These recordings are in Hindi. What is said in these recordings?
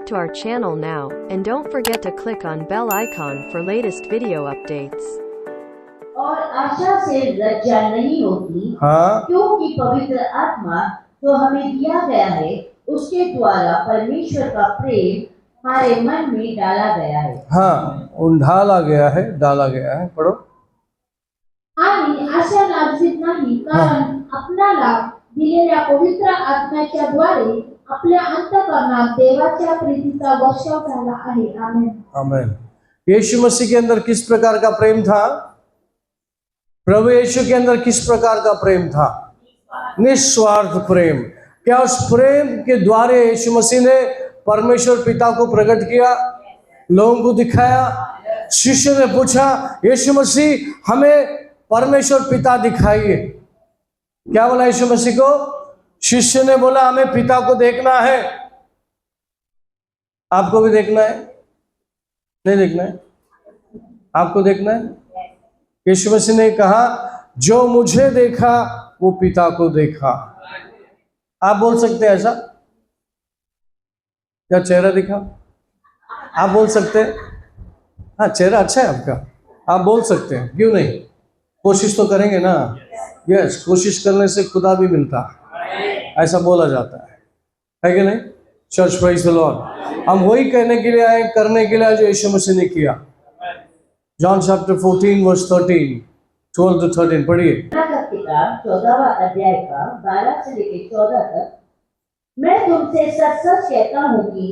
Subscribe to our channel now, and don't forget to click on bell icon for latest video updates. और आशा से लज्जा नहीं होती, हाँ क्योंकि पवित्र आत्मा जो हमें दिया गया है उसके द्वारा परमेश्वर का प्रेम हमारे मन में डाला गया है. हाँ डाला गया है. पढ़ो. आणि आशा लाभवीत नाही, कारण आपल्याला दिलेल्या पवित्र आत्म्याच्या द्वारे आपल्या अंतःकरणात देवाच्या प्रीतीचा वर्षाव झाला आहे. आमेन. आमेन. यीशु मसीह के अंदर किस प्रकार का प्रेम था? प्रभु यीशु के अंदर किस प्रकार का प्रेम था? निस्वार्थ प्रेम. क्या उस प्रेम के द्वारा यीशु मसीह ने परमेश्वर पिता को प्रकट किया, लोगों को दिखाया? शिष्य ने पूछा, यीशु मसीह हमें परमेश्वर पिता दिखाइए. क्या बोला यीशु मसीह को? शिष्य ने बोला हमें पिता को देखना है. आपको भी देखना है? नहीं देखना है? आपको देखना है? यीशु मसीह ने कहा, जो मुझे देखा वो पिता को देखा. आप बोल सकते हैं ऐसा? क्या चेहरा दिखा? आप बोल सकते हैं? हाँ चेहरा अच्छा है आपका, आप बोल सकते हैं, क्यों नहीं? कोशिश तो करेंगे ना. यस, कोशिश करने से खुदा भी मिलता है, ऐसा बोला जाता है कि नहीं? Church praise the Lord. हम वही कहने के लिए आए, करने के लिए आए जो यीशु मसीह ने किया. जॉन चैप्टर 14 वर्स 13, 12 to 13 पढ़िए. किताब 14वां अध्याय का 12 से लेकर 14 तक. मैं तुमसे सच-सच कहता हूँ कि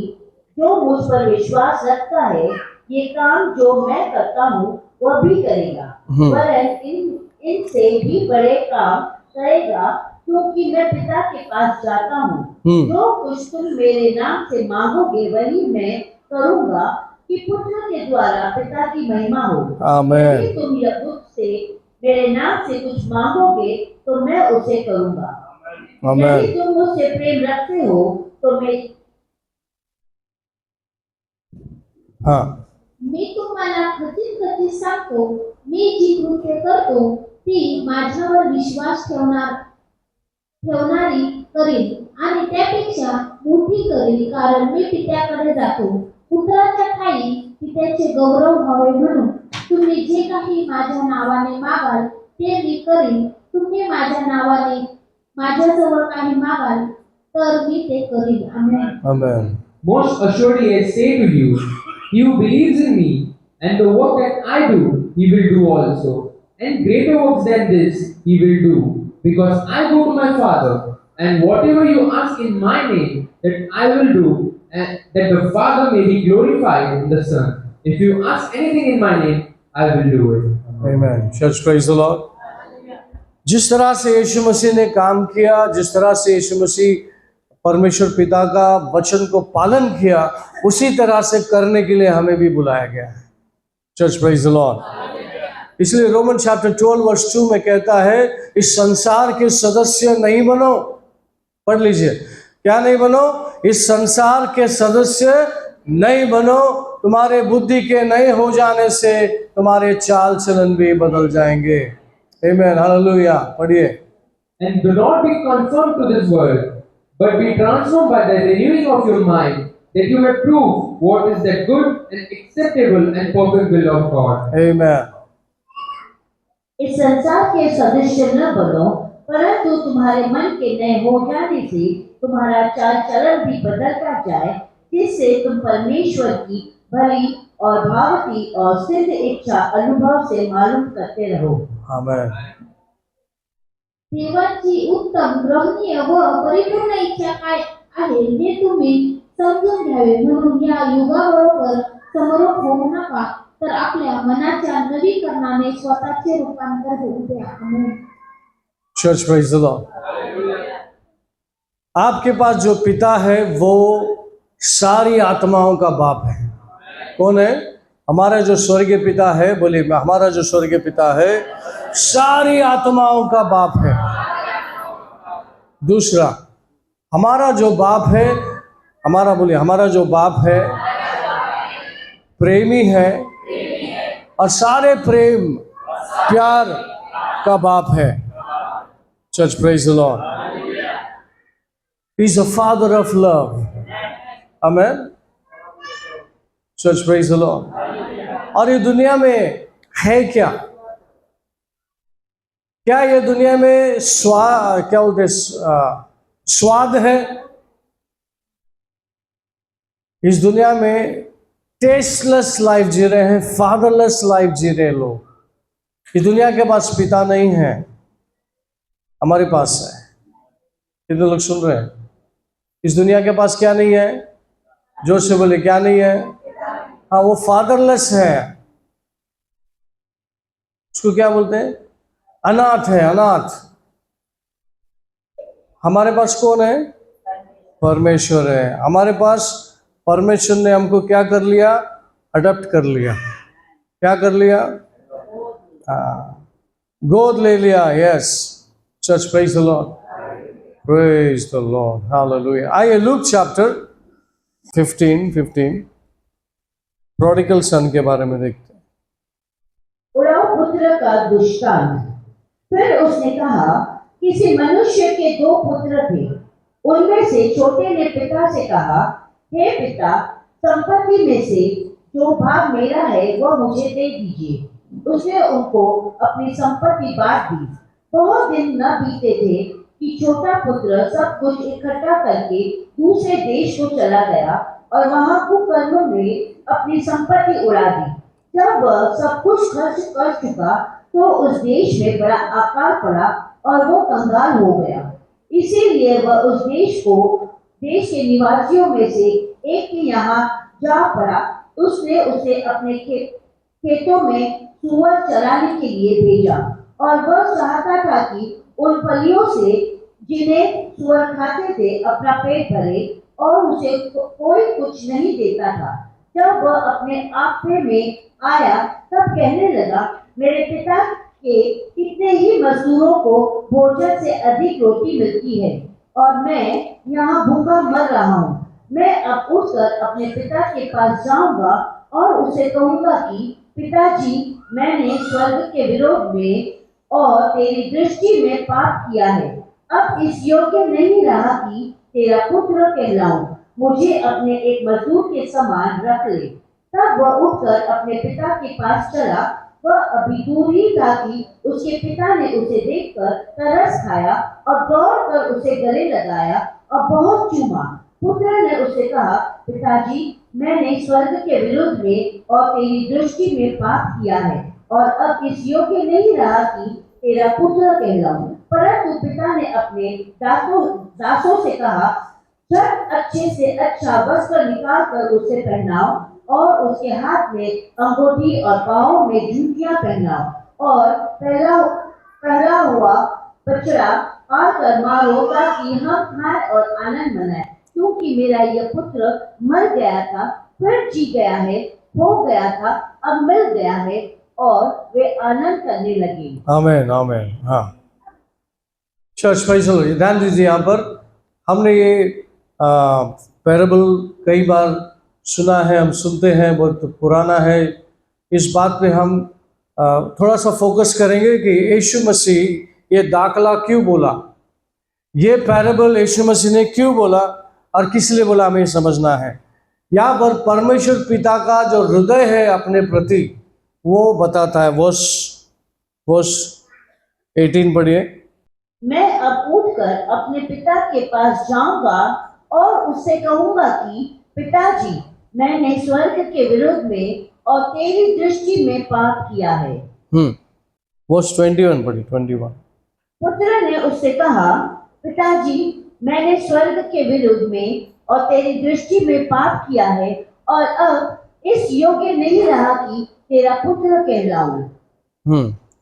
जो मुझ पर विश्वास रखता है, ये काम जो मैं करता हूँ वह भी करेगा, वरन इनसे भी बड़े काम करेगा, क्योंकि मैं पिता के पास जाता हूँ. जो कुछ तुम मेरे नाम से मांगोगे वही मैं करूँगा, कि पुत्र के द्वारा पिता की महिमा हो. आमीन. यदि तुम मुझसे मेरे नाम से कुछ मांगोगे तो मैं उसे करूँगा. यदि तुम मुझसे प्रेम रखते हो तो मैं मी तुम्हाला खचित सांगतो, मी जी कृत्य करतो ती माझ्यावर विश्वास ठेवणारी करील आणि त्यापेक्षा मोठी करील, कारण मी पित्याकडे जातो. पुत्राच्या ठायी पित्याचे गौरव व्हावे म्हणून तुम्ही जे काही माझ्या नावाने मागाल ते मी करीन. तुम्ही माझ्या नावाने माझ्याजवळ काही मागाल तर मी ते करीन. आमेन. आमेन. Most assuredly I say to you, he who believes in me, and the work that I do, he will do also. And greater works than this he will do, because I go to my Father. And whatever you ask in my name, that I will do, and that the Father may be glorified in the Son. If you ask anything in my name, I will do it. Amen. Church, praise the Lord. जिस तरह से यीशु मसीह ने काम किया, जिस तरह से यीशु मसीह परमेश्वर पिता का वचन को पालन किया, उसी तरह से करने के लिए हमें भी बुलाया गया है. Church, praise the Lord. इसलिए रोमन चैप्टर 12 वर्स 2 में कहता है, इस संसार के सदस्य नहीं बनो. पढ़ लीजिए. क्या नहीं बनो? इस संसार के सदस्य नहीं बनो. तुम्हारे बुद्धि के नए हो जाने से तुम्हारे चाल चलन भी बदल जाएंगे. आमेन. हालेलुया. पढ़िए. And do not be conformed to this world, but be transformed by the renewing of your mind, that you may prove what is that good and acceptable and perfect will of God. Amen. इस संसार के सदस्य न बनो, परंतु तुम्हारे मन के नए हो जाने से तुम्हारा चाल चलन भी बदलता जाए, जिससे तुम परमेश्वर की भली और भावती और सिद्ध इच्छा अनुभव से मालूम करते रहो. आमेन. देवाची उत्तम, ग्रहणीय व परिपूर्ण इच्छा काय आहे हे तुम्ही समजून घ्यावे. म्हणून या युगाबरोबर समरोप होऊ नका, तर आपल्या मनाच्या नवीकरणाने स्वतःचे रूपांतर होऊ द्या. Amen. Church, praise the lord. आपके पास जो पिता है वो सारी आत्माओं का बाप है. कौन है? हमारा जो स्वर्गीय पिता है. बोलिए, हमारा जो स्वर्गीय पिता है सारी आत्माओं का बाप है. दूसरा, हमारा जो बाप है, हमारा, बोलिए, हमारा जो बाप है प्रेमी है, और सारे प्रेम प्यार का बाप है. Church, praise the Lord. He is the father of love. Amen. Church praise the Lord. और ये दुनिया में है क्या? क्या ये दुनिया में क्या बोलते स्वाद है? इस दुनिया में टेस्टलेस लाइफ जी रहे हैं, फादरलेस लाइफ जी रहे हैं लोग। इस दुनिया के पास पिता नहीं है, हमारे पास है। कितने लोग सुन रहे हैं? इस दुनिया के पास क्या नहीं है? जोर से बोले, क्या नहीं है? हाँ, वो फादरलेस है। उसको क्या बोलते हैं? अनाथ है, अनाथ। हमारे पास कौन है? परमेश्वर है। हमारे पास परमेश्वर ने हमको क्या कर लिया? अडॉप्ट कर लिया। क्या कर लिया? गोद ले लिया। Yes, church praise the Lord, praise the lord, hallelujah. आइए लूक चैप्टर 15 प्रोडिगल सन के बारे में देखते हैं। उड़ाऊ पुत्र का दृष्टांत। फिर उसने कहा, किसी मनुष्य के 2 पुत्र थे। उनमें से छोटे ने पिता से कहा, हे पिता, संपत्ति में से जो भाग मेरा है वह मुझे दे दीजिए। उसने उनको अपनी संपत्ति बांट दी। बहुत दिन न बीते थे कि छोटा पुत्र सब कुछ इकट्ठा करके दूसरे देश को चला गया और वहां कुकर्मों में अपनी संपत्ति उड़ा दी। जब वह सब कुछ खर्च कर चुका तो उस देश में बड़ा आकाल पड़ा और वो कंगाल हो गया। इसीलिए वह उस देश के निवासियों में से एक के यहाँ जा पड़ा। उसने उसे अपने खेतों में सूअर चराने के लिए भेजा और वह चाहता था कि उन फलियों से जिन्हें सूअर खाते थे अपना पेट भरे, और उसे कोई कुछ नहीं देता था। जब वह अपने आपे में आया तब कहने लगा, मेरे पिता के कितने ही मजदूरों को भोजन से अधिक रोटी मिलती है और मैं यहाँ भूखा मर रहा हूँ। मैं अब उठकर अपने पिता के पास जाऊंगा और उसे कहूंगा कि पिताजी, मैंने स्वर्ग के विरोध में और तेरी दृष्टि में पाप किया है। अब इस योग्य नहीं रहा कि तेरा पुत्र कहलाऊं। मुझे अपने एक मजदूर के समान रख ले। तब वह उठकर अपने पिता के पास चला। वह अभी दूर ही था कि उसके पिता ने उसे देखकर तरस खाया और दौड़कर उसे गले लगाया और बहुत चूमा। पुत्र ने उससे कहा, पिताजी, मैंने स्वर्ग के विरुद्ध में और तेरी दृष्टि में पाप किया है और अब इस योग्य नहीं रहा कि तेरा पुत्र कहलाऊं। परंतु पिता ने अपने दासों से कहा, झट अच्छे से अच्छा वस्त्र निकाल कर उसे पहनाओ और उसके हाथ में अंगूठी और पांवों में जूतियां पहनाओ और पहला हुआ बछड़ा आकर मारो ताकि हम खाएं और आनंद मनाएं। क्योंकि मेरा यह पुत्र मर गया था, फिर जी गया है, हो गया था, अब मिल गया है, और वे आनंद करने लगे। आमीन, आमीन। हाँ, चर्च प्रेज द लॉर्ड। ध्यान दीजिए, यहाँ पर हमने ये पैराबल कई बार सुना है, हम सुनते हैं, बहुत पुराना है। इस बात पे हम थोड़ा सा फोकस करेंगे कि यीशु मसीह ये दाखला क्यों बोला, ये पैराबल यीशु मसीह ने क्यों बोला और किस लिए बोला, हमें समझना है। यहाँ पर परमेश्वर पिता का जो हृदय है अपने प्रति, वो बताता है। वर्स 18 पढ़िए। मैं अब उठकर अपने पिता के पास जाऊंगा और उससे कहूंगा कि पिताजी, मैंने स्वर्ग के विरुद्ध में और तेरी दृष्टि में पाप किया है। वर्स 21 पढ़िए, 21। पुत्र ने उससे कहा, पिताजी, मैंने स्वर्ग के विरुद्ध में और तेरी दृष्टि में पाप किया है और अब इस योग्य नहीं रहा कि तेरा पुत्र कहलाऊं।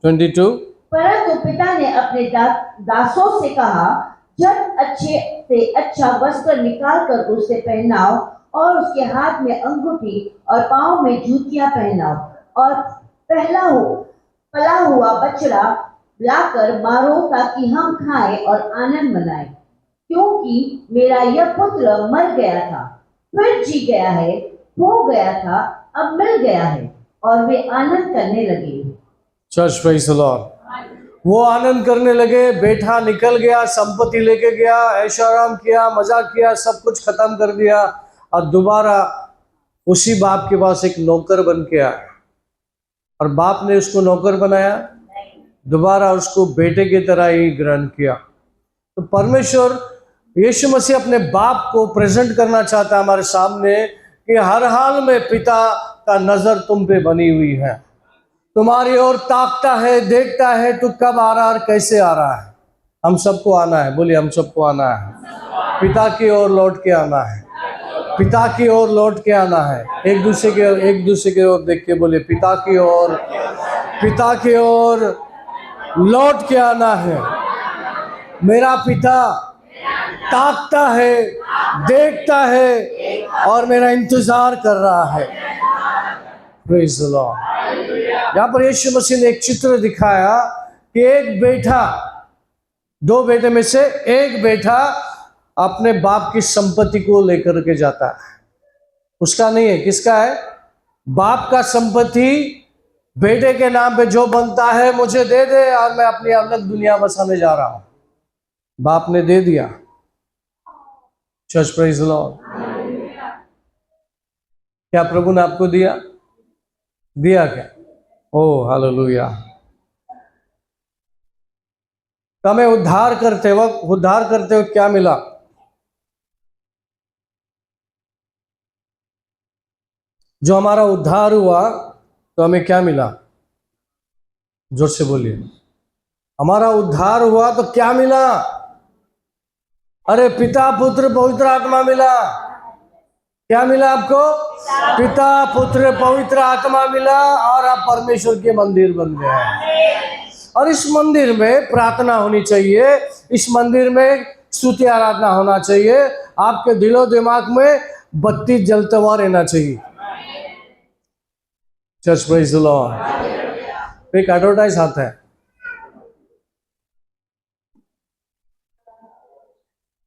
22। परंतु पिता ने अपने दासों से कहा, जब अच्छे से अच्छा वस्त्र निकाल कर उसे पहनाओ और उसके हाथ में अंगूठी और पांव में जूतियां पहनाओ और पला हुआ बछड़ा लाकर मारो ताकि हम खाएं और आनंद मनाएं। क्योंकि मेरा यह पुत्र मर गया था, फिर जी गया है, हो गया था, अब मिल गया है, और वे आनंद करने लगे। Church praise the Lord. वो आनंद करने लगे। बेटा निकल गया, संपत्ति लेके गया, ऐशो आराम किया, मजा किया, सब कुछ खत्म कर दिया और दोबारा उसी बाप के पास एक नौकर बन के आया और बाप ने उसको नौकर बनाया, दोबारा उसको बेटे की तरह ही ग्रहण किया। तो परमेश्वर यीशु मसीह अपने बाप को प्रेजेंट करना चाहता है हमारे सामने कि हर हाल में पिता का नजर तुम पे बनी हुई है, तुम्हारी ओर ताकता है, देखता है तू कब आ रहा और कैसे आ रहा है। हम सबको आना है, बोलिए हम सबको आना है, पिता की ओर लौट के आना है, पिता की ओर लौट के आना है। एक दूसरे की ओर देख के बोले पिता की ओर लौट के आना है। मेरा पिता ताकता है, देखता है और मेरा इंतजार कर रहा है। Praise the Lord. यहाँ पर यीशु मसीह ने एक चित्र दिखाया कि एक बेटा, दो बेटे में से एक बेटा अपने बाप की संपत्ति को लेकर के जाता है। उसका नहीं है, किसका है? बाप का संपत्ति बेटे के नाम पे जो बनता है मुझे दे दे और मैं अपनी अलग दुनिया बसाने जा रहा हूं। बाप ने दे दिया। Church praise the Lord. क्या प्रभु ने आपको दिया? दिया क्या? Oh hallelujah. तो हमें उद्धार करते वक्त क्या मिला? जो हमारा उद्धार हुआ तो हमें क्या मिला? जोर से बोलिए। हमारा उद्धार हुआ तो क्या मिला? अरे पिता पुत्र पवित्र आत्मा मिला। क्या मिला आपको? पिता पुत्र पवित्र आत्मा मिला और आप परमेश्वर के मंदिर बन गए। और इस मंदिर में प्रार्थना होनी चाहिए, इस मंदिर में स्तुति आराधना होना चाहिए, आपके दिलो दिमाग में बत्ती जलता हुआ रहना चाहिए। Church praise the Lord. एक एडवर्टाइज आता है,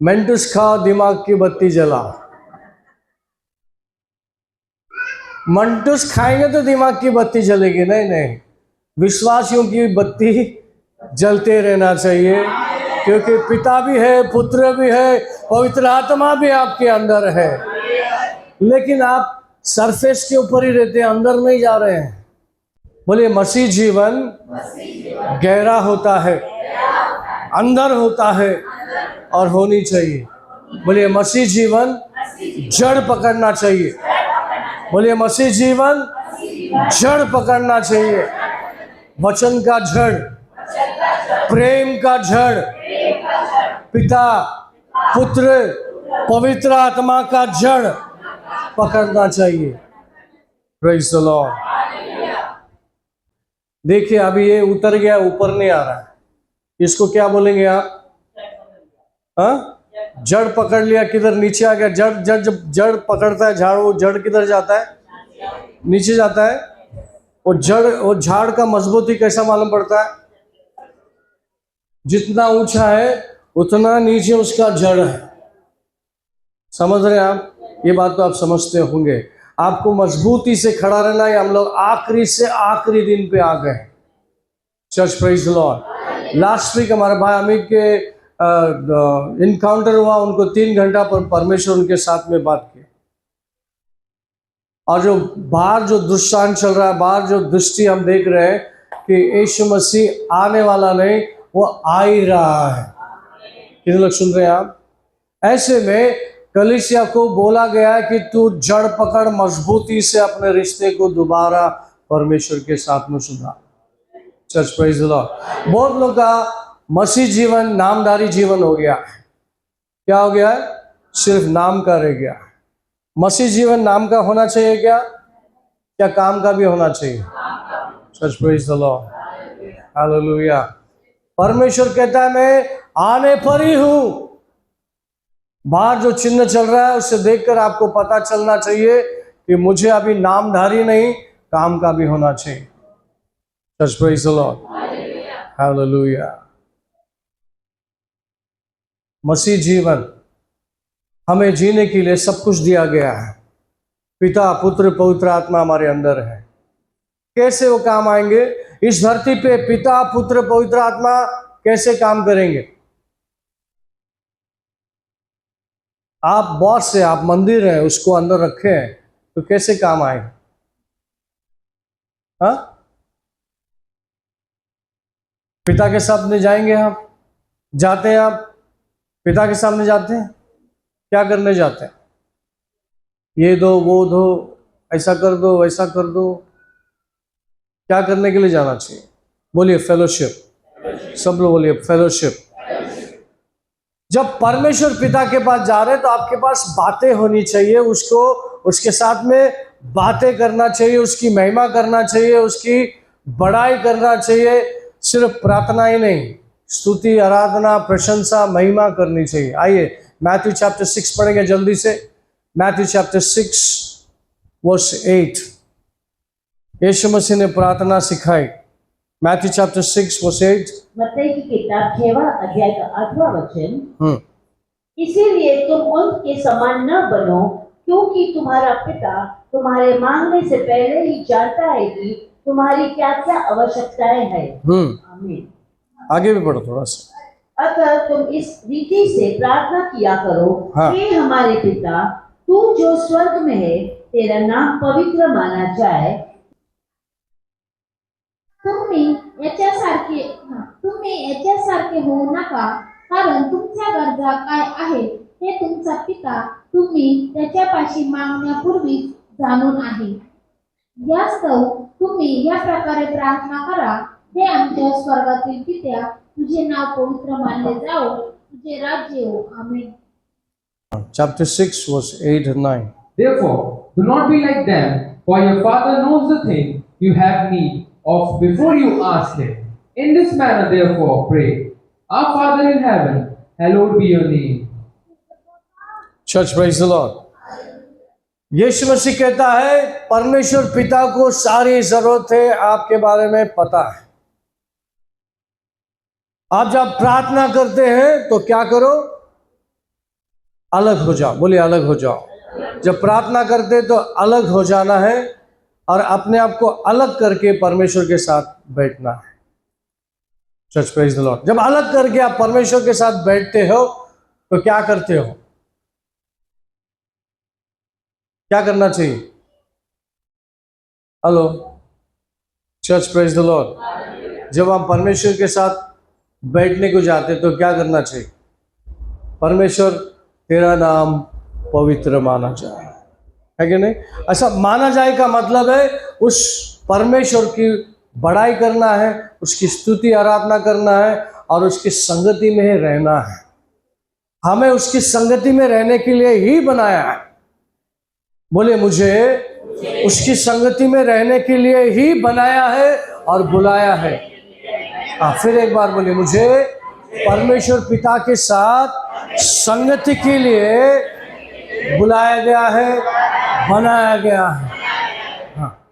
मेंटस खा दिमाग की बत्ती जला। मंटूस खाएंगे तो दिमाग की बत्ती जलेगी? नहीं, विश्वासियों की बत्ती जलते रहना चाहिए, क्योंकि पिता भी है, पुत्र भी है, पवित्र आत्मा भी आपके अंदर है। लेकिन आप सरफेस के ऊपर ही रहते हैं, अंदर नहीं जा रहे हैं। बोलिए मसीह जीवन गहरा होता है, अंदर होता है और होनी चाहिए। बोलिए मसीह जीवन जड़ पकड़ना चाहिए। बोलिए मसीह जीवन जड़ पकड़ना चाहिए। वचन का जड़, प्रेम का जड़, पिता पुत्र पवित्र आत्मा का जड़ पकड़ना चाहिए। Praise the Lord. देखिए अभी ये उतर गया, ऊपर नहीं आ रहा है। इसको क्या बोलेंगे आप? हाँ, जड़ पकड़ लिया, किधर नीचे आ गया। जड़ जब जड़ पकड़ता है झाड़, वो जड़ किधर जाता है? नीचे जाता है। वो झाड़ का मजबूती कैसा मालूम पड़ता है? जितना ऊंचा है उतना नीचे उसका जड़ है। समझ रहे हैं आप? ये बात तो आप समझते होंगे। आपको मजबूती से खड़ा रहना है। हम लोग आखिरी से आखिरी दिन पे आ गए। Church praise the Lord. Last week हमारे भाई अमित के इनकाउंटर हुआ, उनको 3 घंटा पर परमेश्वर उनके साथ में बात की। और जो बाहर जो दृश्यांश चल रहा है, बाहर जो दृष्टि हम देख रहे हैं कि यीशु मसीह आने वाला नहीं, वो आ ही रहा है। कितने लोग सुन रहे हैं आप? ऐसे में कलीसिया को बोला गया है कि तू जड़ पकड़, मजबूती से अपने रिश्ते को दोबारा परमेश्वर के साथ में सुधार। Church praise the Lord. बहुत लोग का मसीह जीवन नामधारी जीवन हो गया। क्या हो गया है? सिर्फ नाम का रह गया। मसीह जीवन नाम का होना चाहिए क्या? क्या काम का भी होना चाहिए? Church praise the lord. Hallelujah. परमेश्वर कहता है मैं आने पर ही हूं। बाहर जो चिन्ह चल रहा है उसे देखकर आपको पता चलना चाहिए कि मुझे अभी नामधारी नहीं, काम का भी होना चाहिए। Church praise the lord. Hallelujah. मसीह जीवन हमें जीने के लिए सब कुछ दिया गया है। पिता पुत्र पवित्र आत्मा हमारे अंदर है। कैसे वो काम आएंगे इस धरती पे? पिता पुत्र पवित्र आत्मा कैसे काम करेंगे? आप बॉस से, आप मंदिर है, उसको अंदर रखें, तो कैसे काम आएगा? हाँ, पिता के सामने जाएंगे आप, जाते हैं आप पिता के सामने जाते हैं, क्या करने जाते हैं? ये दो वो दो, ऐसा कर दो वैसा कर दो, क्या करने के लिए जाना चाहिए? बोलिए फेलोशिप। सब लोग बोलिए फेलोशिप। जब परमेश्वर पिता के पास जा रहे हैं तो आपके पास बातें होनी चाहिए, उसको उसके साथ में बातें करना चाहिए, उसकी महिमा करना चाहिए, उसकी बड़ाई करना चाहिए। सिर्फ प्रार्थना ही नहीं, स्तुति, आराधना, प्रशंसा, महिमा करनी चाहिए। आइए मैथ्यू चैप्टर 6 पढ़ेंगे जल्दी से। Matthew chapter 6 verse 8। यीशु मसीह ने प्रार्थना सिखाई। Matthew chapter 6 verse 8। मत्ती की किताब 6वां अध्याय का 8वां वचन, इसीलिए तुम उनके समान न बनो, क्योंकि तुम्हारा पिता तुम्हारे मांगने से पहले ही जानता है कि तुम्हारी क्या क्या आवश्यकताएं हैं। आमीन। आगे भी पढ़ो थोड़ा सा। अतः तुम इस रीति से प्रार्थना किया करो, हाँ। हे हमारे पिता, तू जो स्वर्ग में है, तेरा नाम पवित्र माना जाए। तुम्ही याच्यासारखे होऊ नका, कारण तुमच्या गरजा काय आहेत हे तुमचा पिता तुम्ही त्याच्यापाशी मागण्यापूर्वी जाणून आहे. यास्तव तुम्ही या प्रकारे प्रार्थना करा, हे आमच्या स्वर्गातील पित्या, तुझे नाव पवित्र मानले जाओ, तुझे राज्य येवो. आमेन. Chapter 6 verse 8 and 9. Therefore, do not be like them, for your Father knows the thing you have need of before you ask Him. In this manner, therefore, pray. Our Father in heaven, hallowed be your name. Church, praise the Lord. यीशु मसीह कहता है परमेश्वर पिता को सारी जरूरत है, आपके बारे में पता है। आप जब प्रार्थना करते हैं तो क्या करो? अलग हो जाओ। बोलिए अलग हो जाओ। जब प्रार्थना करते हैं तो अलग हो जाना है और अपने आप को अलग करके परमेश्वर के साथ बैठना है। Church, praise the Lord. जब अलग करके आप परमेश्वर के साथ बैठते हो तो क्या करते हो? क्या करना चाहिए? Hello church, praise the Lord. जब आप परमेश्वर के साथ बैठने को जाते तो क्या करना चाहिए? परमेश्वर तेरा नाम पवित्र माना जाए, है कि नहीं? ऐसा माना जाए का मतलब है उस परमेश्वर की बड़ाई करना है, उसकी स्तुति आराधना करना है और उसकी संगति में रहना है। हमें उसकी संगति में रहने के लिए ही बनाया है। बोले मुझे उसकी संगति में रहने के लिए ही बनाया है और बुलाया है। फिर एक बार बोले, मुझे परमेश्वर पिता के साथ संगति के लिए बुलाया गया है, बनाया गया है। हाँ,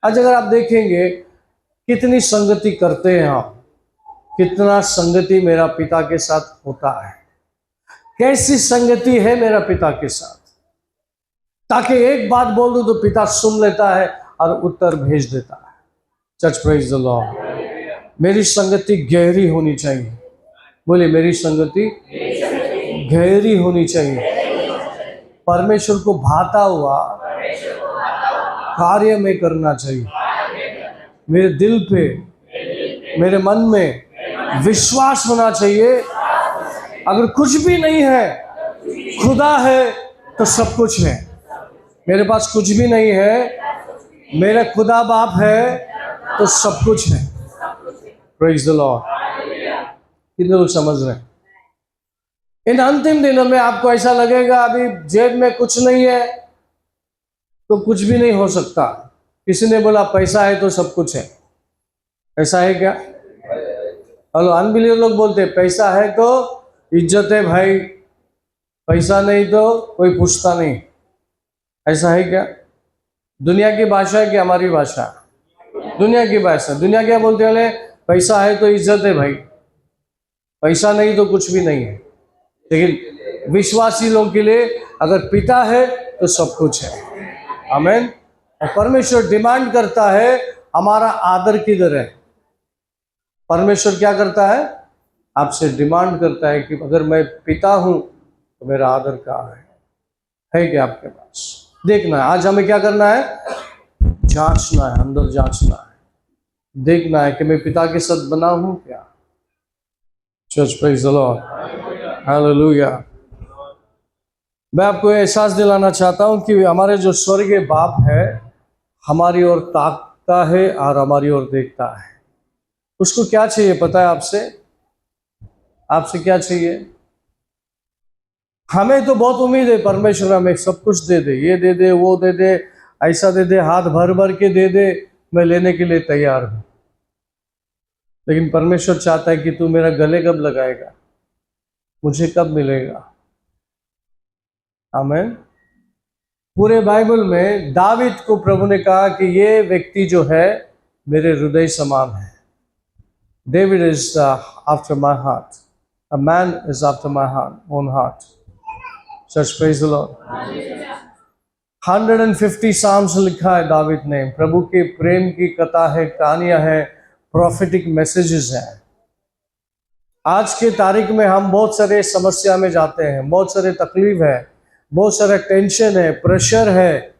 आज अगर आप देखेंगे कितनी संगति करते हैं आप, कितना संगति मेरा पिता के साथ होता है, कैसी संगति है मेरा पिता के साथ, ताकि एक बात बोल दूं तो पिता सुन लेता है और उत्तर भेज देता है। Church, praise the Lord. मेरी संगति गहरी होनी चाहिए। बोले मेरी संगति गहरी होनी चाहिए। परमेश्वर को भाता हुआ कार्य में करना चाहिए। मेरे दिल पे, मेरे मन में विश्वास होना चाहिए। अगर कुछ भी नहीं है, खुदा है तो सब कुछ है। मेरे पास कुछ भी नहीं है, मेरा खुदा बाप है तो सब कुछ है। Praise the Lord. कितने लोग समझ रहे हैं? इन अंतिम दिनों में आपको ऐसा लगेगा अभी जेब में कुछ नहीं है तो कुछ भी नहीं हो सकता। किसी ने बोला पैसा है तो सब कुछ है। ऐसा है क्या? हेलो, अनबिलीवर लोग बोलते पैसा है तो इज्जत है भाई, पैसा नहीं तो कोई पूछता नहीं। ऐसा है क्या? दुनिया की भाषा है कि हमारी भाषा? दुनिया की भाषा। दुनिया क्या बोलते हैं? पैसा है तो इज्जत है भाई, पैसा नहीं तो कुछ भी नहीं है। लेकिन विश्वासी लोगों के लिए अगर पिता है तो सब कुछ है। आमीन। और परमेश्वर डिमांड करता है हमारा आदर किधर है? परमेश्वर क्या करता है? आपसे डिमांड करता है कि अगर मैं पिता हूं तो मेरा आदर कहाँ है क्या आपके पास? देखना है। आज हमें क्या करना है? जांचना है, अंदर जांचना है, देखना है कि मैं पिता के साथ बना हूं क्या। Church praise the lord, hallelujah. मैं आपको एहसास दिलाना चाहता हूं कि हमारे जो स्वर्गीय बाप है हमारी ओर ताकता है और हमारी ओर देखता है। उसको क्या चाहिए पता है? आपसे क्या चाहिए? हमें तो बहुत उम्मीद है परमेश्वर हमें सब कुछ दे दे, ये दे दे, वो दे दे, ऐसा दे दे, हाथ भर भर के दे दे, मैं लेने के लिए तैयार हूं। लेकिन परमेश्वर चाहता है कि तू मेरा गले कब लगाएगा, मुझे कब मिलेगा। आमीन। पूरे बाइबल में दावीद को प्रभु ने कहा कि ये व्यक्ति जो है मेरे हृदय समान है। David is after my heart, a man is after my own heart. Church praise the Lord. 150 psalms लिखा है दावीद ने। प्रभु के प्रेम की कथा है, कहानियां हैं, प्रोफेटिक मैसेजेस हैं। आज के तारीख में हम बहुत सारे समस्या में जाते हैं, बहुत सारे तकलीफ है, बहुत सारा टेंशन है, प्रेशर है,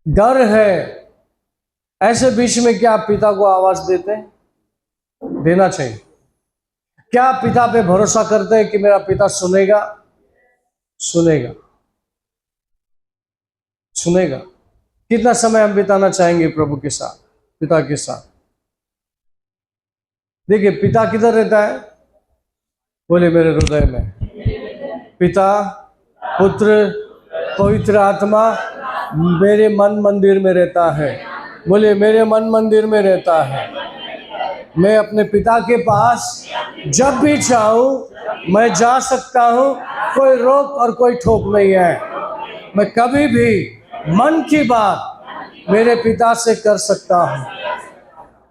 डर है। ऐसे बीच में क्या आप पिता को आवाज देते हैं? देना चाहिए। क्या आप पिता पे भरोसा करते हैं कि मेरा पिता सुनेगा? सुनेगा, सुनेगा। कितना समय हम बिताना चाहेंगे प्रभु के साथ, पिता के साथ? देखिए, पिता किधर रहता है? बोले मेरे हृदय में। पिता, पुत्र, पवित्र आत्मा मेरे मन मंदिर में रहता है। बोले मेरे मन मंदिर में रहता है। मैं अपने पिता के पास जब भी चाहूं मैं जा सकता हूं, कोई रोक और कोई ठोक नहीं है। मैं कभी भी मन की बात मेरे पिता से कर सकता हूं।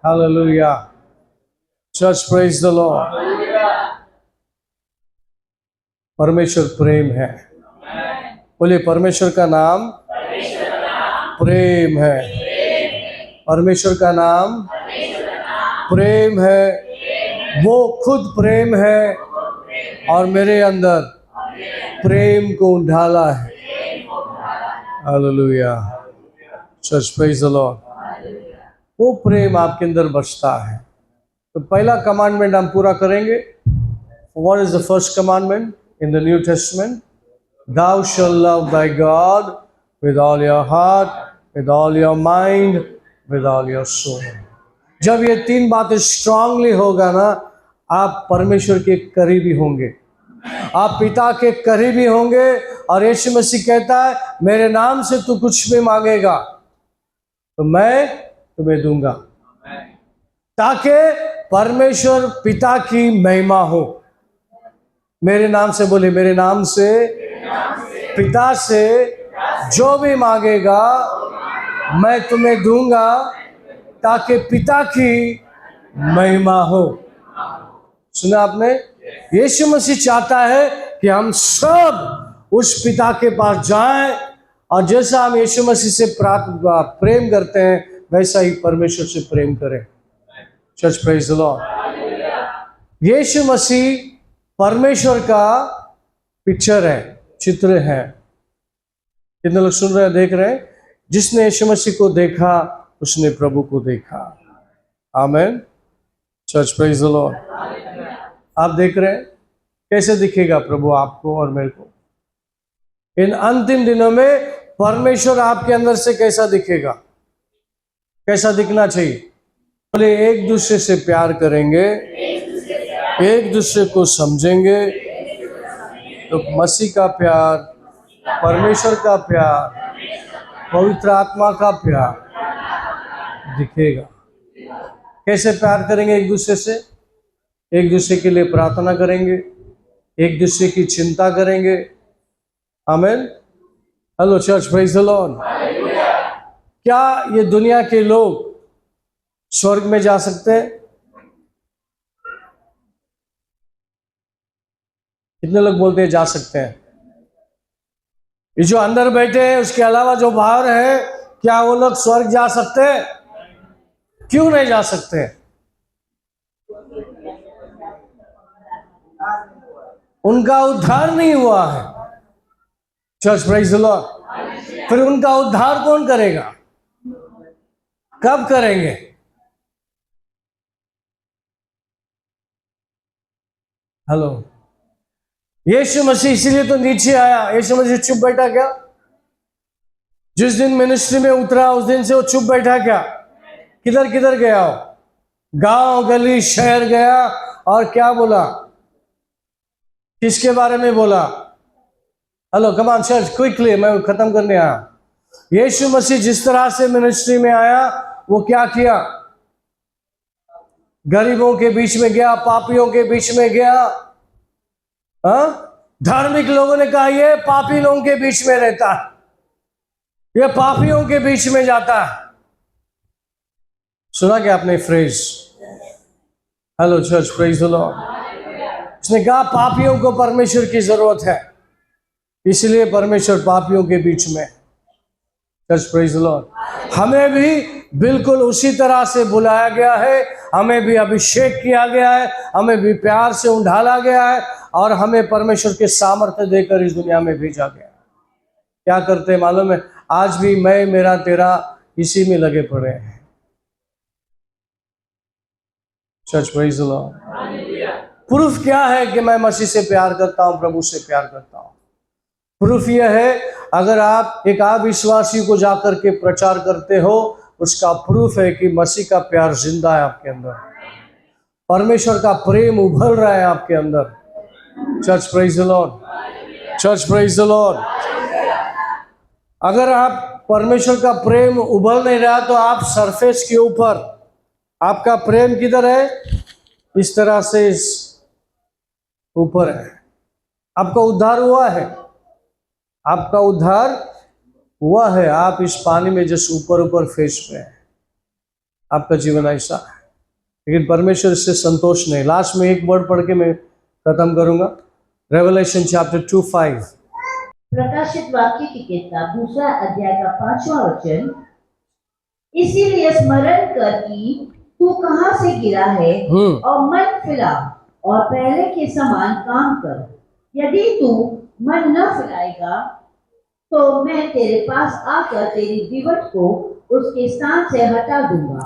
Hallelujah. Church praise the Lord. परमेश्वर प्रेम है। बोलिए परमेश्वर का नाम प्रेम है। परमेश्वर का नाम प्रेम है। वो खुद प्रेम है और मेरे अंदर प्रेम को ढाला है। Hallelujah. Church praise the Lord. वो प्रेम आपके अंदर बसता है। तो पहला कमांडमेंट हम पूरा करेंगे। What is the first commandment in the New Testament? Thou shalt love thy God with all your heart, with all your mind, with all your soul. जब ये तीन बातें स्ट्रांगली होगा ना, आप परमेश्वर के करीबी होंगे, आप पिता के करीबी होंगे। और यीशु मसीह कहता है मेरे नाम से तू कुछ भी मांगेगा तो मैं तुम्हें दूंगा, ताकि परमेश्वर पिता की महिमा हो। मेरे नाम से, बोले मेरे नाम से पिता से जो भी मांगेगा मैं तुम्हें दूंगा, ताकि पिता की महिमा हो। सुना आपने? यीशु मसीह चाहता है कि हम सब उस पिता के पास जाएं, और जैसा हम यीशु मसीह से प्रेम करते हैं वैसा ही परमेश्वर से प्रेम करें। Church praise the lord. यीशु मसीह परमेश्वर का पिक्चर है, चित्र है। कितने लोग सुन रहे हैं, देख रहे हैं? जिसने यीशु मसीह को देखा उसने प्रभु को देखा। आमीन। Church praise the Lord. आप देख रहे हैं कैसे दिखेगा प्रभु आपको और मेरे को? इन अंतिम दिनों में परमेश्वर आपके अंदर से कैसा दिखेगा? कैसा दिखना चाहिए? बोले एक दूसरे से प्यार करेंगे, एक दूसरे को समझेंगे, तो मसीह का प्यार, परमेश्वर का प्यार, पवित्र आत्मा का प्यार दिखेगा। कैसे प्यार करेंगे एक दूसरे से? एक दूसरे के लिए प्रार्थना करेंगे, एक दूसरे की चिंता करेंगे। आमीन। Hello church, praise the Lord. क्या ये दुनिया के लोग स्वर्ग में जा सकते हैं? कितने लोग बोलते हैं जा सकते हैं? ये जो अंदर बैठे हैं उसके अलावा जो बाहर है, क्या वो लोग स्वर्ग जा सकते हैं? क्यों नहीं जा सकते? उनका उद्धार नहीं हुआ है। Church praise the Lord. फिर उनका उद्धार कौन करेगा? कब करेंगे? हेलो, यीशु मसीह इसीलिए तो नीचे आया। यीशु मसीह चुप बैठा क्या? जिस दिन मिनिस्ट्री में उतरा उस दिन से वो चुप बैठा क्या? किधर किधर गया हो? गांव गली शहर गया और क्या बोला? किसके बारे में बोला? Hello, come on church, quickly, मैं खत्म करने आया। यीशु मसीह जिस तरह से मिनिस्ट्री में आया वो क्या किया? गरीबों के बीच में गया, पापियों के बीच में गया। धार्मिक लोगों ने कहा ये पापी लोगों के बीच में रहता है, ये पापियों के बीच में जाता है। सुना क्या आपने phrase? Hello church, praise the Lord. उसने कहा पापियों को परमेश्वर की जरूरत है, इसलिए परमेश्वर पापियों के बीच में। Church, praise the Lord. हमें भी बिल्कुल उसी तरह से बुलाया गया है, हमें भी अभिषेक किया गया है, हमें भी प्यार से उंडाला गया है और हमें परमेश्वर के सामर्थ्य देकर इस दुनिया में भेजा गया है। क्या करते हैं मालूम है? आज भी मैं, मेरा, तेरा इसी में लगे पड़े हैं। Church, praise the Lord. Proof क्या है कि मैं मसीह से प्यार करता हूं, प्रभु से प्यार करता हूं? प्रूफ यह है, अगर आप एक अविश्वासी को जाकर के प्रचार करते हो, उसका प्रूफ है कि मसीह का प्यार जिंदा है आपके अंदर, परमेश्वर का प्रेम उभल रहा है आपके अंदर। Church, praise the Lord. Church, praise the Lord. अगर आप परमेश्वर का प्रेम उभल नहीं रहा तो आप सरफेस के ऊपर, आपका प्रेम किधर है? इस तरह से इस ऊपर है। आपका उद्धार हुआ है, आपका उद्धार हुआ है, आप इस पानी में जैसे ऊपर ऊपर फेस पे है, आपका जीवन ऐसा है। लेकिन परमेश्वर इससे संतोष नहीं। लास्ट में एक वर्ड पढ़ के मैं खत्म करूंगा। Revelation chapter 2:5। प्रकाशित वाक्य की किताब 2 अध्याय का 5वां वचन, इसीलिए स्मरण कर कि तू कहां से गिरा है और मन फिरा और पहले के समान काम कर। यदि तू मन न फिराएगा तो मैं तेरे पास आकर तेरी दीवट को उसके स्थान से हटा दूंगा।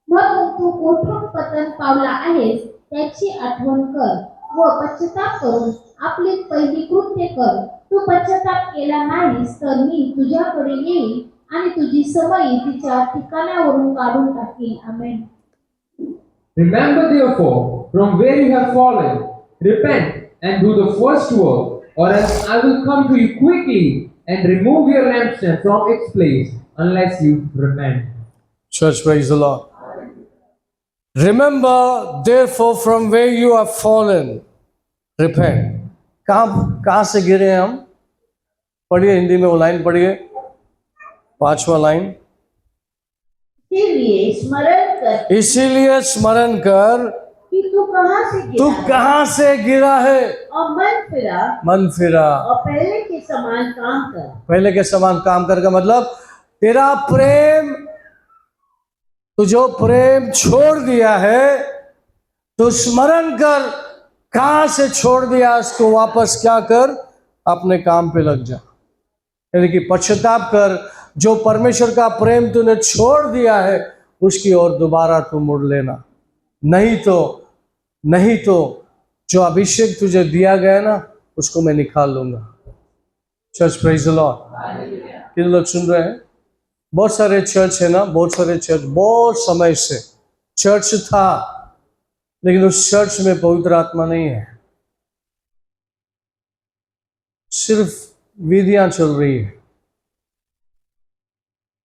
म्हणून तू कोठून पतन पावला आहेस त्याची आठवण कर व पश्चाताप करून आपली पहिली कृत्य कर. तू पश्चाताप केला नाहीस तर मी तुझ्याकडे येईल आणि तुझी समई तिच्या ठिकाणावरून काढून टाकील. आमेन. Remember therefore from where you have fallen, repent and do the first work, or else I will come to you quickly and remove your lampstand from its place unless you repent. Church, praise the Lord. Remember therefore from where you have fallen, repent. कहाँ से गिरे हैं हम? पढ़िए, हिंदी में वो लाइन पढ़िए, 5वां लाइन। इसीलिए स्मरण कर कि तू कहां से गिरा है और मन फिरा और पहले के समान काम कर। पहले के समान काम कर का मतलब तेरा प्रेम, तू जो प्रेम छोड़ दिया है तो स्मरण कर, कहां से छोड़ दिया उसको वापस क्या कर, अपने काम पे लग जा। यानी कि पश्चाताप कर, जो परमेश्वर का प्रेम तूने छोड़ दिया है उसकी ओर दोबारा तू मुड़ लेना। नहीं तो जो अभिषेक तुझे दिया गया ना उसको मैं निकाल लूंगा। Church, praise the Lord. कितने लोग सुन रहे हैं? बहुत सारे चर्च है ना, बहुत सारे चर्च, बहुत समय से चर्च था लेकिन उस चर्च में पवित्र आत्मा नहीं है, सिर्फ विधियां चल रही है।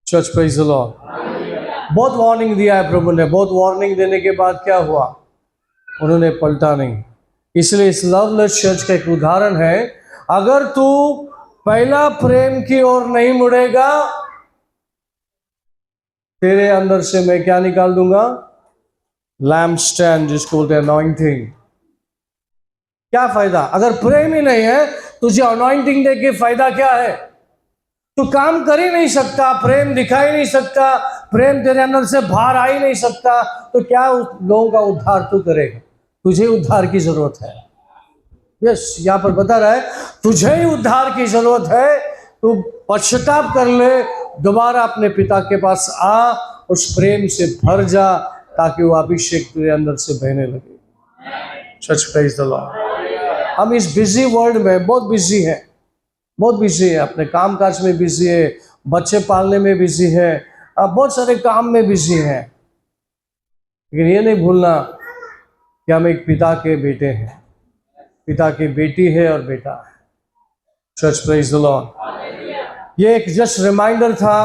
Church, praise the Lord. बहुत वार्निंग दिया है प्रभु ने, बहुत वार्निंग देने के बाद क्या हुआ? उन्होंने पलटा नहीं। इसलिए इस लवलेस चर्च का एक उदाहरण है, अगर तू पहला प्रेम की ओर नहीं मुड़ेगा तेरे अंदर से मैं क्या निकाल दूंगा? लैम्प स्टैंड, जिसको बोलते हैं अनॉइंटिंग। क्या फायदा? अगर प्रेम ही नहीं है तुझे अनॉइंटिंग दे के फायदा क्या है? तू काम कर ही नहीं सकता, प्रेम दिखा ही नहीं सकता, प्रेम तेरे अंदर से बाहर आ ही नहीं सकता, तो क्या लोगों का उद्धार तू करेगा? तुझे उद्धार की जरूरत है। यस, यहाँ पर बता रहा है तुझे ही उद्धार की जरूरत है, तू पश्चाताप कर ले, दोबारा अपने पिता के पास आ, उस प्रेम से भर जा ताकि वो अभिषेक तेरे अंदर से बहने लगे। Church praise the Lord. हम इस बिजी वर्ल्ड में बहुत बिजी हैं, बहुत बिजी है, अपने काम काज में बिजी है, बच्चे पालने में बिजी है, बहुत सारे काम में बिजी हैं, लेकिन ये नहीं भूलना कि हम एक पिता के बेटे हैं, पिता की बेटी है और बेटा है। Church praise the Lord. ये एक जस्ट रिमाइंडर था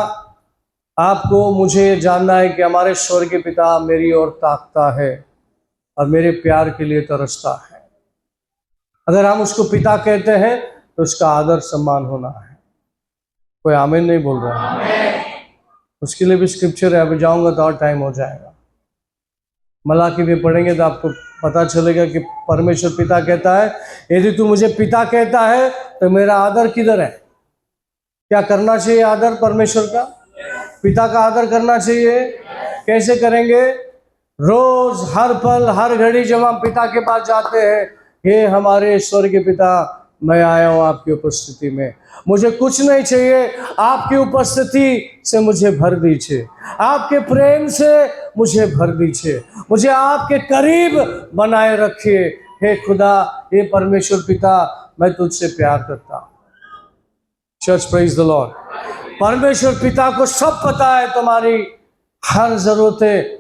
आपको, मुझे जानना है कि हमारे स्वर्गीय पिता मेरी ओर ताकता है और मेरे प्यार के लिए तरसता है। अगर हम उसको पिता कहते हैं तो उसका आदर सम्मान होना है। कोई आमीन नहीं बोल रहा है? उसके लिए भी स्क्रिप्चर है, अभी जाऊंगा तो और टाइम हो जाएगा। मलाकी में पढ़ेंगे तो आपको पता चलेगा कि परमेश्वर पिता कहता है, यदि तू मुझे पिता कहता है तो मेरा आदर किधर है? क्या करना चाहिए आदर परमेश्वर का? पिता का आदर करना चाहिए। कैसे करेंगे? रोज, हर पल, हर घड़ी जब हम पिता के पास जाते हैं, हे हमारे स्वर्गीय पिता, मैं आया हूँ आपकी उपस्थिति में, मुझे कुछ नहीं चाहिए, आपकी उपस्थिति से मुझे भर दीजिए, आपके प्रेम से मुझे भर दीजिए, मुझे आपके करीब बनाए रखिए। हे खुदा, हे परमेश्वर पिता, मैं तुझसे प्यार करता हूँ। Church praise the Lord. परमेश्वर पिता को सब पता है, तुम्हारी हर जरूरतें।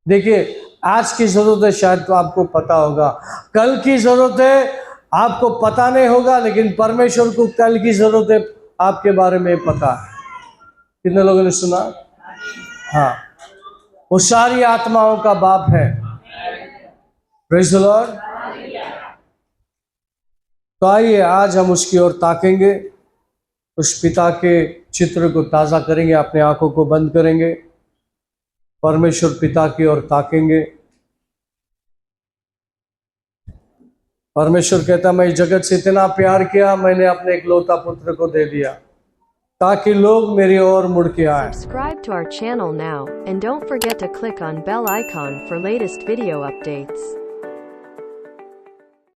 देखिए, आज की जरूरत है शायद तो आपको पता होगा, कल की जरूरत है आपको पता नहीं होगा, लेकिन परमेश्वर को कल की जरूरत है आपके बारे में पता है। कितने लोगों ने सुना? हाँ, वो सारी आत्माओं का बाप है। Praise the Lord. तो आइए आज हम उसकी ओर ताकेंगे, उस पिता के चित्र को ताज़ा करेंगे, अपने आंखों को बंद करेंगे, परमेश्वर पिता की ओर ताकेंगे। परमेश्वर कहता, मैं इस जगत से इतना प्यार किया, मैंने अपने इकलौता पुत्र को दे दिया ताकि लोग मेरी ओर मुड़ के आए। Subscribe to our channel now, and don't forget to click on bell icon for latest video updates.